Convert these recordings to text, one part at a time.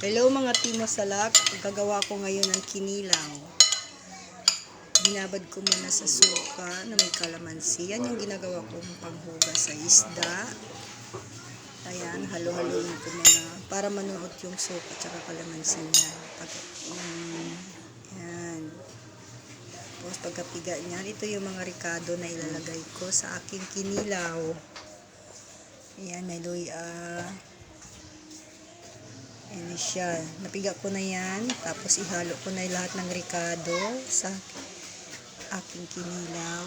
Hello mga Timo Salak, gagawa ko ngayon ng kinilaw. Binabad ko muna sa suka na may kalamansi. Yan yung ginagawa kong panghugas sa isda. Ayan, halo-haloin ko muna para manuot yung suka at kalamansi niya. Ayan. Tapos pagkapiga niyan, ito yung mga ricado na ilalagay ko sa aking kinilaw. Ayan, may luya. Ayan siya. Napiga ko na yan. Tapos ihalo ko na lahat ng ricado sa aking kinilaw.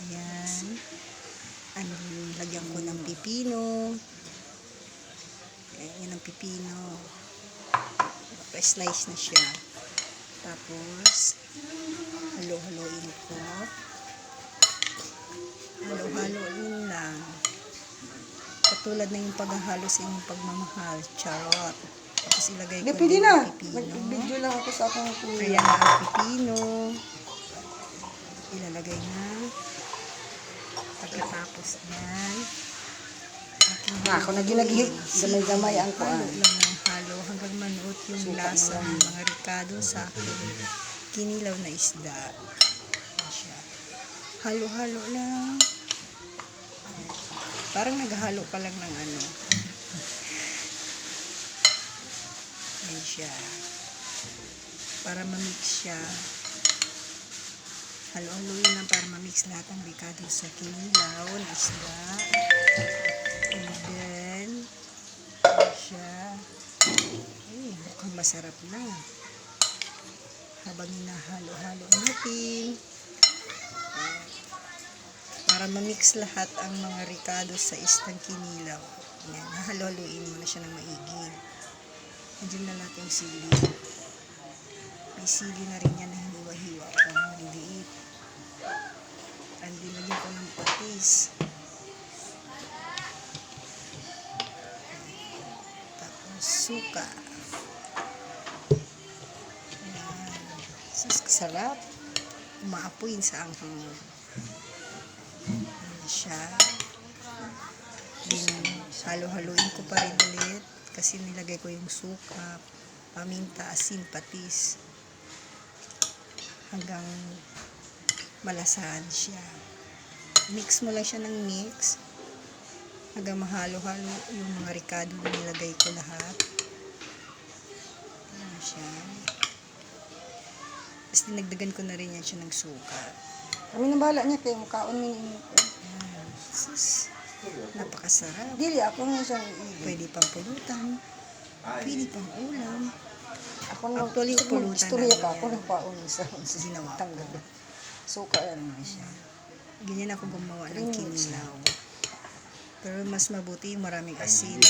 Ayan. Lagyan ko ng pipino. Ayan, yan ang pipino. Pa-slice na siya. Tapos, halo-haloin ko. Halo-haloin lang. Katulad na yung paghahalo sa inyong pagmamahal. Charot. Tapos ilagay ko pwede na. Pipino. Mag-video lang ako sa akong kuya. Ayan na ang pipino. Ilalagay na. Pagkatapos yan. Ako na ginagihip. Gamay-gamay ang kuan. Halo lang ng halo hanggang manuot yung lasa ng mga ricado sa akin. Kinilaw na isda. Ayan siya. Halo-halo lang. Parang naghahalo ka lang ng ano. Ayan siya. Para ma-mix siya. Halo-haloin lang para ma-mix lahat ng ricado sa kinilaw na isda. And then, ayan siya. Ay, mukhang masarap na. Habang hinahalo-halo natin. Para ma-mix lahat ang mga ricado sa isdang kinilaw. Ayan, halo-haloin mo na siya ng maigi. Andiyan na natin yung sili. May sili na rin yan na hiniwa-hiwa ko. Maliliit. Andiyan lagyan ko ng patis. Tapos suka. Ayan. Sarap. Umaapoy sa anghang. Ayan siya. Halo-haloin ko pa rin ulit kasi nilagay ko yung suka, paminta, asin, patis hanggang malasahan siya. Mix mo lang siya ng mix hanggang mahalo-halo yung mga ricado na nilagay ko lahat. Ayan siya. Tapos dinagdagan ko na rin yan siya ng suka. Kami nang bahala niya kayo mukhaon mo ni Sus, napakasarap. Dili ako nga siya. Pwede pang pulutan. Pwede pang ulam. Ako nang Actually, pulutan istorya na pa yan. ako nang paon sa Ginawa ko. tanggal. Suka yan nga siya. Ganyan ako gumawa ng kinilaw. Pero mas mabuti yung maraming asin.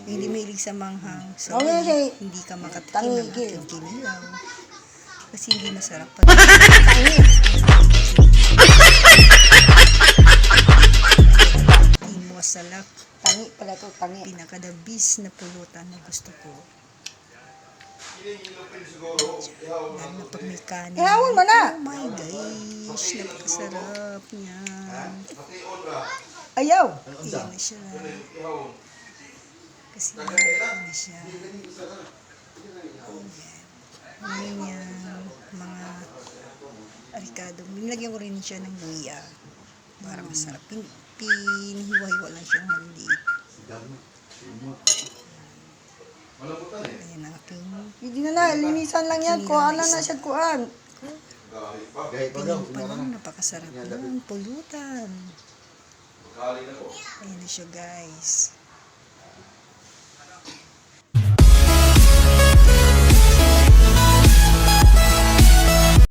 Hindi mahilig sa manghang. So, hindi ka makatikim ng aking kinilaw. Kasi hindi masarap pag Timo Salak. Tangi pala to, tangi. Pinakadabis na pulutan na gusto ko. Lalo na pag may kanin. Ihawon mo na! Oh my gosh, napakasarap niyan. Ayaw! Iyan na siya. Kasi na siya. Ngayon yan, mga ricado. Nilagyan ko rin siya ng luya para masarap. Pinihiwa-hiwa lang siya ng maliit. Ayan ang aking Hindi na linisan lang yan. Kuhaan lang na siya kuhaan. pining pa lang. Napakasarap lang. Pulutan. Ayan na siya guys.